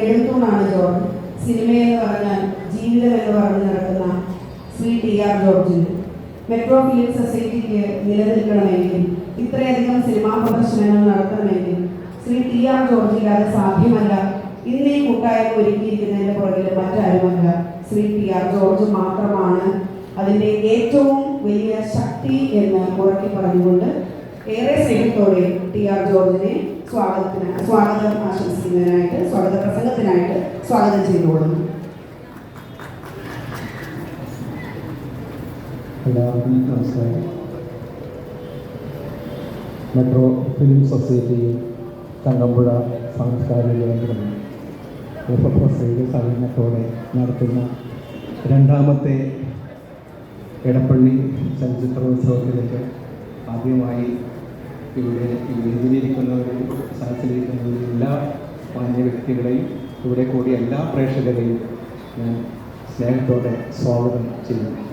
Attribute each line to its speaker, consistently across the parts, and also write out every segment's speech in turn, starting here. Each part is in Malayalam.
Speaker 1: എഴുത്തൂണാണ് ജോർജ്. സിനിമയെന്ന് പറഞ്ഞാൽ ജീവിതം എന്ന് പറഞ്ഞ് നടക്കുന്ന ശ്രീ ടി.ആർ. ജോർജിന് മെട്രോ ഫിലിം സൊസൈറ്റിക്ക് നിലനിൽക്കണമെങ്കിൽ, ഇത്രയധികം സിനിമാ പ്രദർശനങ്ങൾ നടത്തണമെങ്കിൽ ശ്രീ ടി.ആർ. ജോർജില്ലാതെ സാധ്യമല്ല. ഇന്ന് ഈ കൂട്ടായ്മ ഒരുക്കിയിരിക്കുന്നതിൻ്റെ പുറകിൽ മറ്റാരുമല്ല, ശ്രീ ടി.ആർ. ജോർജ് മാത്രമാണ് അതിൻ്റെ ഏറ്റവും വലിയ ശക്തി എന്ന് ഉറക്കി പറഞ്ഞുകൊണ്ട് ഏറെ സ്നേഹത്തോടെ ടി.ആർ. ജോർജിനെ സ്വാഗതം ആശംസിക്കുന്നതിനായിട്ട്, സ്വാഗത പ്രസംഗത്തിനായിട്ട് സ്വാഗതം ചെയ്തുകൊള്ളുന്നു.
Speaker 2: എല്ലാവർക്കും നമസ്കാരം. മെട്രോ ഫിലിം സൊസൈറ്റിയും ചങ്ങമ്പുഴ സാംസ്കാരിക കേന്ദ്രവും എഫ്എഫ്എസ്ഐയുടെ സഹകരണത്തോടെ നടത്തുന്ന രണ്ടാമത്തെ എടപ്പള്ളി ചലച്ചിത്രോത്സവത്തിലേക്ക് ആദ്യമായി ഇവിടെ ഇതിലിരിക്കുന്നവരും സ്ഥലത്തിലിരിക്കുന്നവരും എല്ലാ മാന്യ വ്യക്തികളെയും ഇവിടെ കൂടിയ എല്ലാ പ്രേക്ഷകരെയും ഞാൻ സ്നേഹത്തോടെ സ്വാഗതം ചെയ്യുന്നു.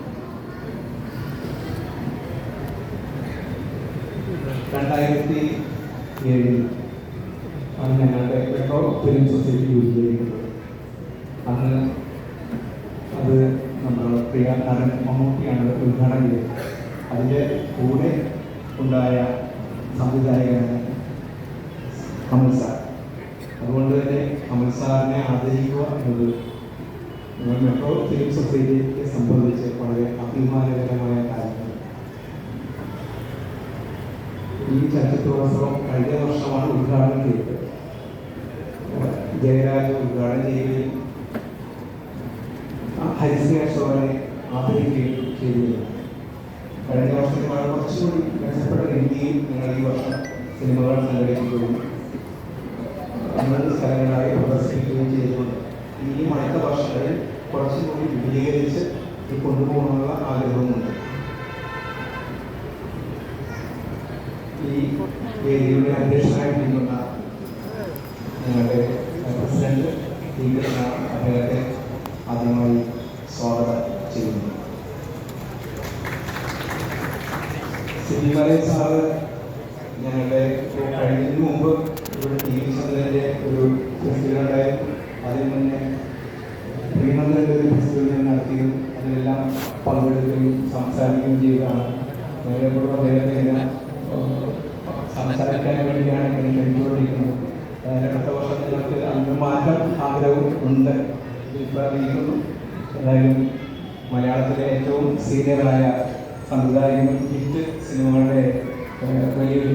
Speaker 2: 2007 ആണ് ഞങ്ങളുടെ മെട്രോ ഫിലിം സൊസൈറ്റി രൂപീകരിക്കുന്നത്. അന്ന് അത് നമ്മുടെ പ്രിയ നടൻ മമ്മൂട്ടിയാണ് ഉദ്ഘാടനം ചെയ്തത്. അതിൻ്റെ കൂടെ ഉണ്ടായ സംവിധായകനാണ് കമൽ സാർ. അതുകൊണ്ട് തന്നെ കമൽ സാറിനെ ആദരിക്കുക എന്നത് മെട്രോ ഫിലിം സൊസൈറ്റിയെ സംബന്ധിച്ച് വളരെ അഭിമാനകരമായ കാര്യമാണ്. ഈ ചലച്ചിത്രോത്സവം കഴിഞ്ഞ വർഷമാണ് ഉദ്ഘാടനം ചെയ്തത്. ജയരാജ് ഉദ്ഘാടനം ചെയ്യുകയും ഹരിശ്രീ അശോകനെ ആദരിക്കുകയും ചെയ്തിരുന്നു. കഴിഞ്ഞ വർഷത്തേക്കാൾ കുറച്ചുകൂടി മെച്ചപ്പെട്ട രീതിയിൽ നിങ്ങൾ ഈ വർഷം സിനിമകൾ സംഘടിപ്പിക്കുകയും അന്നത്തെ സ്ഥലങ്ങളായി പ്രദർശിപ്പിക്കുകയും ചെയ്തിട്ടുണ്ട്. ഇനിയും അടുത്ത വർഷങ്ങളിൽ കുറച്ചുകൂടി വിപുലീകരിച്ച് ഈ കൊണ്ടുപോകാനുള്ള ആഗ്രഹമുണ്ട്. ഈ വേദിയുടെ അധ്യക്ഷനായിരിക്കുന്ന ഞങ്ങളുടെ പ്രസിഡന്റ് അദ്ദേഹത്തെ ആദ്യമായി സ്വാഗതം ചെയ്യുന്നു. സിനിമയിലെ സാറ് ഞങ്ങളുടെ കഴിഞ്ഞതിന് മുമ്പ് ഇവിടെ ടി വി ചന്ദ്രൻ്റെ ഒരു ഫെസ്റ്റിവൽ ഉണ്ടായിരുന്നു. അതിന് മുന്നേ ശ്രീനന്ദൻ്റെ ഒരു ഫെസ്റ്റിവൽ ഞാൻ നടത്തിയും അതിലെല്ലാം പങ്കെടുക്കുകയും സംസാരിക്കുകയും ചെയ്തതാണ്. ഞങ്ങളെപ്പോഴും അദ്ദേഹത്തെ ഇങ്ങനെ സംസാരിക്കാൻ വേണ്ടിയാണ് ഇങ്ങനെ ക്ഷണിച്ചുകൊണ്ടിരിക്കുന്നത്. അടുത്ത വർഷത്തിലേക്ക് അതിന് മാറ്റം ആഗ്രഹവും ഉണ്ട്. ഇപ്പോൾ അറിയിക്കുന്നു. ഏതായാലും മലയാളത്തിലെ ഏറ്റവും സീനിയറായ സംവിധായകനും ഹിറ്റ് സിനിമകളുടെ വലിയൊരു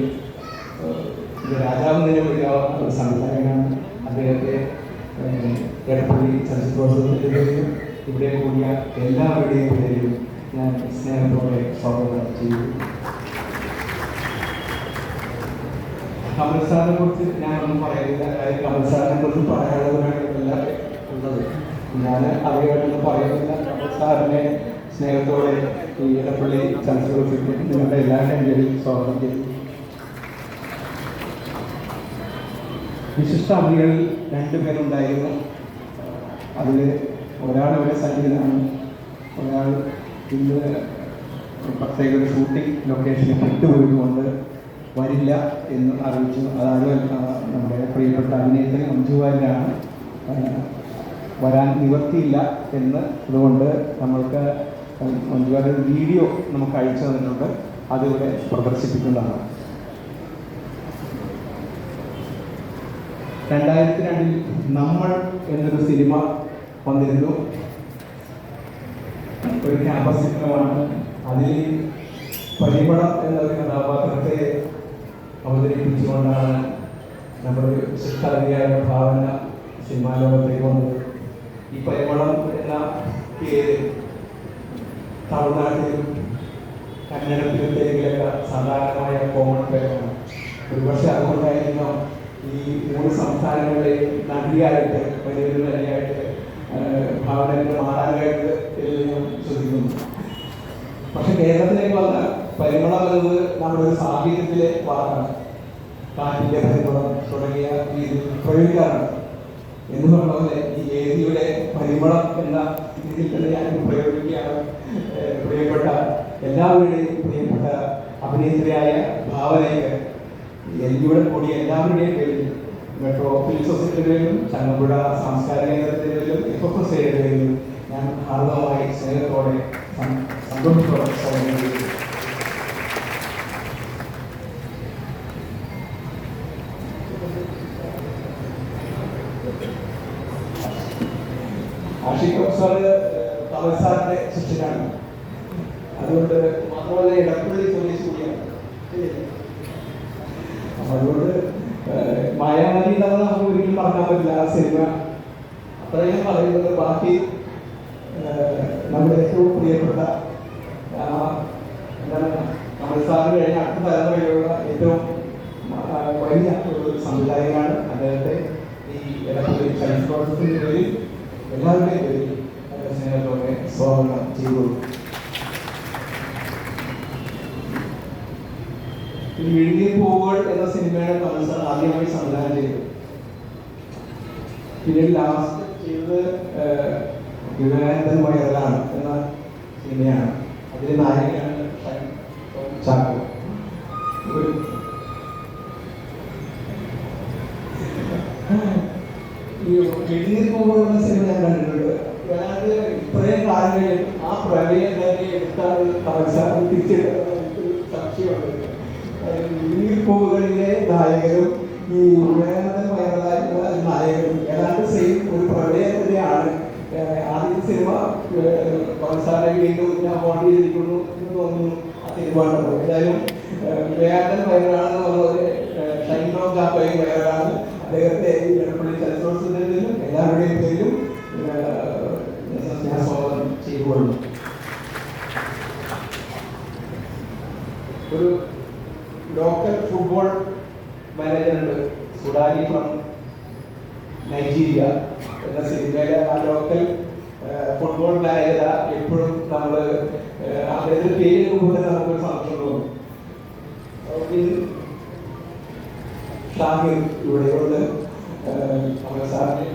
Speaker 2: രാജാവ് തന്നെ വിളിക്കാവുന്ന ഒരു സംവിധായകനാണ്. അദ്ദേഹത്തെ എടപ്പള്ളി ചലച്ചിത്രോത്സവത്തിൻ്റെ പേരിലും ഇവിടെ കൂടിയ എല്ലാവരുടെയും പേരിലും ഞാൻ സ്നേഹത്തോടെ സ്വാഗതം ചെയ്തു. കമൽ സാറിനെ കുറിച്ച് ഞാനൊന്നും പറയുന്നില്ല. കാര്യം കമൽ സാറിനെ കുറിച്ച് പറയാനുള്ളവരായിട്ടല്ല ഉള്ളത്. ഞാൻ അവരുമായിട്ടൊന്നും പറയുന്നില്ല. കമൽ സാറിനെ സ്നേഹത്തോടെ ഈ എടപ്പള്ളി ചലച്ചിത്രോത്സവത്തിൽ നിങ്ങളുടെ എല്ലാവരുടെയും പേരിൽ സ്വാഗതം ചെയ്തു. വിശിഷ്ട അതിഥികളിൽ 2 പേരുണ്ടായിരുന്നു. അതിൽ ഒരാൾ ഇവിടെ സന്നിഹിതനാണ്. ഒരാൾ ഇന്ന് പ്രത്യേക ഒരു ഷൂട്ടിംഗ് ലൊക്കേഷനിൽ വിട്ടുപോയതുകൊണ്ട് വരില്ല എന്ന് അറിയിച്ചു. അതായത് നമ്മുടെ പ്രിയപ്പെട്ട അഭിനേത്രി മഞ്ജു വാര്യരാണ്. വരാൻ നിവർത്തിയില്ല എന്ന്. അതുകൊണ്ട് നമ്മൾക്ക് മഞ്ജു വാര്യരുടെ വീഡിയോ നമുക്ക് അയച്ചു തന്നിട്ടുണ്ട്. അതിവിടെ പ്രദർശിപ്പിക്കുന്നതാണ്. 2002 നമ്മൾ എന്നൊരു സിനിമ വന്നിരുന്നു. ഒരു ക്യാമ്പസ് ചിത്രമാണ്. അതിൽ പരിമളം എന്നൊരു കഥാപാത്രത്തെ അവതരിപ്പിച്ചുകൊണ്ടാണ് നമ്മുടെ ശിക്ഷാധികാര ഭാവന സിനിമാ ലോകത്തേക്ക് വന്നത്. ഈ പരിമളം എന്ന പേര് തമിഴ്നാട്ടിലും കന്നഡത്തിലും തെലുങ്കിലൊക്കെ സാധാരണമായ കോമൺ പേരാണ്. ഒരുപക്ഷെ അതുകൊണ്ടായിരിക്കും ഈ 3 സംസ്ഥാനങ്ങളിലെ നടിയായിട്ട് വലിയൊരു നടിയായിട്ട് ഭാവനയുടെ മാറാനായിട്ട് ഞാൻ ശ്രദ്ധിക്കുന്നു. പക്ഷെ കേരളത്തിലേക്ക് വന്ന പരിമളം എന്നത് നമ്മുടെ ഒരു സാഹിത്യത്തിലെ വാക്കാണ്. കാറ്റിൻ്റെ പരിമളം തുടങ്ങിയ രീതിയിൽ പ്രയോഗിക്കാറുണ്ട്. എന്ന് പറഞ്ഞ പോലെ ഈ വേദിയുടെ പരിമളം എന്ന രീതിയിൽ തന്നെ ഞാൻ പ്രയോഗിക്കുകയാണ്. പ്രിയപ്പെട്ട എല്ലാവരുടെയും പ്രിയപ്പെട്ട അഭിനേത്രിയായ ഭാവനയ്ക്ക് ഇവിടെ കൂടി എല്ലാവരുടെയും പേരിൽ മെട്രോ ഫിലിം സൊസൈറ്റിയുടെ പേരിലും ചങ്ങമ്പുഴ സാംസ്കാരിക കേന്ദ്രത്തിൻ്റെ പേരിലും FFS പേരിലും ഞാൻ ഹാർദവമായി സ്നേഹത്തോടെ സന്തോഷത്തോടെ സ്വാഗതം ചെയ്യുന്നു. ആഷിഖ് സാറ് തമിഴ് സാറിന്റെ ശിഷ്യനാണ്. അതുകൊണ്ട് മാത്രമല്ല ഇടപ്പള്ളി സ്വദേശി കൂടിയാണ്. അതുകൊണ്ട് മായാനദി എന്നാണ് നമുക്ക് ഒരിക്കലും മറക്കാൻ പറ്റില്ല ആ സിനിമ. അത്രയും പറയുന്നത് ബാക്കി നമ്മുടെ ഏറ്റവും പ്രിയപ്പെട്ട എന്താണ് തമിഴ് സാറിന് കഴിഞ്ഞ അടുത്ത തലമുറയിലുള്ള ഏറ്റവും വലിയ ഒരു സംവിധായകനാണ്. അദ്ദേഹത്തെ ഈ ഇടപ്പള്ളി സയൻസ് പ്രോസസിന്റെ പേരിൽ എല്ലാവരുടെയും പേരിൽ സ്നേഹത്തോടെ സ്വാഗതം ചെയ്തു. ഈ വിഴുങ്ങിയ പൂവുകൾ എന്ന സിനിമയുടെ തമിഴ് സാർ ആദ്യമായി സംവിധാനം ചെയ്തു. പിന്നീട് ലാസ്റ്റ് ചെയ്തത് വിവേകാനന്ദൻ വയറിലാണ് എന്ന സിനിമയാണ്. അതിലെ നായകനാണ് ചാക്കോ. ഈ വിഴുങ്ങിയ പൂവുകൾ എന്ന സിനിമ ഞാൻ കണ്ടിട്ടുണ്ട്. ഏതാണ്ട് ഇത്രയും കാലം കഴിഞ്ഞ് ആ പ്രളയം തന്നെ എടുത്ത തമിഴ് സാർ തിരിച്ചെടുക്കുന്ന സാക്ഷിയുണ്ട്. പൂവുകളിലെ നായകരും ഈ വിവേകാനന്ദൻ വയറിലായിട്ടുള്ള നായകരും ഏതാണ്ട് സെയിം ഒരു പ്രളയം തന്നെയാണ്. ആദ്യത്തെ സിനിമ സാറെ വീണ്ടും ഞാൻ ഫോൺ ചെയ്തിരിക്കുന്നു എന്ന് തോന്നുന്നു ആ സിനിമ. ഏതായാലും വിവേകാനന്ദൻ വയറാണെന്ന് പറഞ്ഞത് ഷൈൻഡോ കാപ്പയും വയറാണ്. അദ്ദേഹത്തെ ഈ ഇടപ്പള്ളി ചലച്ചിത്രോത്സവത്തിലും എല്ലാവരുടെയും പേരിലും ഞാൻ സ്വാഗതം ചെയ്തുകൊള്ളുന്നു. ഒരു ലോക്കൽ ഫുട്ബോൾ മാനേജറുണ്ട്, സുഡാനി ഫ്രം നൈജീരിയ എന്ന സിനിമയിലെ ആ ലോക്കൽ ഫുട്ബോൾ മാനേജർ എപ്പോഴും നമ്മൾ അദ്ദേഹത്തിന്റെ പേര് കൊണ്ട് നമുക്കൊരു സന്തോഷം തോന്നും. ഷാഹിർ ഇവിടെ ഉണ്ട്. നമ്മുടെ സാറിന്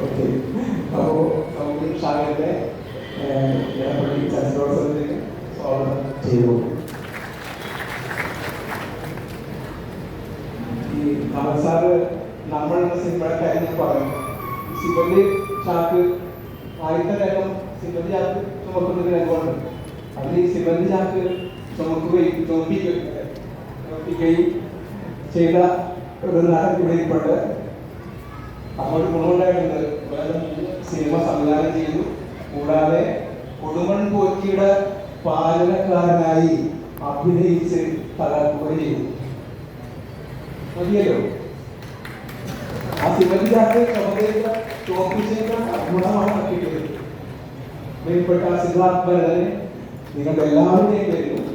Speaker 2: ഓക്കെ. അപ്പോൾ നമുക്ക് ഷാഹിറിന്റെ ഇടപ്പള്ളി ചലച്ചിത്രോത്സവത്തിന് സ്വാഗതം ചെയ്തു. ഈ തമിഴ് സാറ് നമ്മളുടെ സിനിമയുടെ കാര്യം പറഞ്ഞു. സിബലി ചാക്ക് ആദ്യത്തെ രംഗം സിബലി ചാക്ക് ചുമക്കുന്ന രംഗമുണ്ട്. അതിൽ ഈ സിബലി ചാക്ക് ചുമക്കുകയും ചെയ്ത ഒരു നടൻ ഇവിടെ ഇപ്പോഴുണ്ട്. അപ്പോൾ ഗുണമുണ്ടായിട്ടുണ്ട്. സിനിമ സംവിധാനം ചെയ്തു. കൂടാതെ കൊടുമൺ പോറ്റിയുടെ പാലനക്കാരനായി അഭിനയിച്ച് തകർക്കുകയും ചെയ്തു. മതിയല്ലോ. ആ സിമന്റിനകത്ത് ഗുണമാണ് കിട്ടിയത്. പ്രിയപ്പെട്ട സിദ്ധാർത്ഥ ഭരതനെ നിങ്ങളുടെ എല്ലാവരുടെയും പേരിലും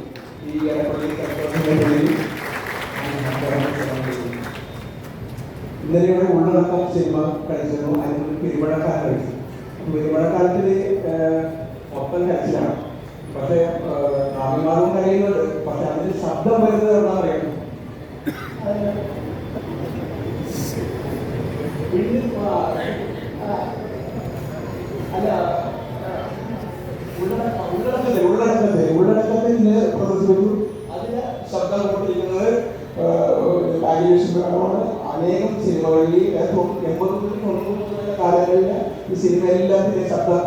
Speaker 2: ഈ ഇടപ്പള്ളി ഇന്നലെയുടെ ഉള്ളടക്കം സിനിമ കഴിച്ചിരുന്നു. അതിന് പെരുമഴക്കാലം കഴിച്ചു. പെരുമഴക്കാലത്തിൽ മൊത്തം കഴിച്ചിലാണ്. പക്ഷെ അഭിമാനവും കഴിയുന്നുണ്ട്. പക്ഷെ അതിന് ശബ്ദം വരുന്നത് എവിടെയാണെന്ന് അറിയാം. അല്ല ഉള്ളടക്കത്തിൽ പ്രദർശിപ്പിച്ചു. അതിന് ശബ്ദം കൊണ്ടിരിക്കുന്നത് അനേകം സിനിമകളിൽ 80-90 കാലങ്ങളിൽ ഈ സിനിമ എല്ലാത്തിൻ്റെ ശബ്ദം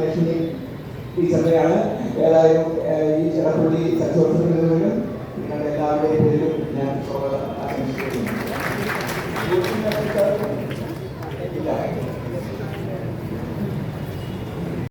Speaker 2: ലക്ഷ്മി ടീച്ചറിനെയാണ്. ഏതായാലും ഈ ഇടപ്പള്ളി ചലച്ചിത്രോത്സവത്തിലും നിങ്ങളുടെ എല്ലാവരുടെയും പേരിലും ഞാൻ സ്വാഗതം ആശംസിക്കുന്നു.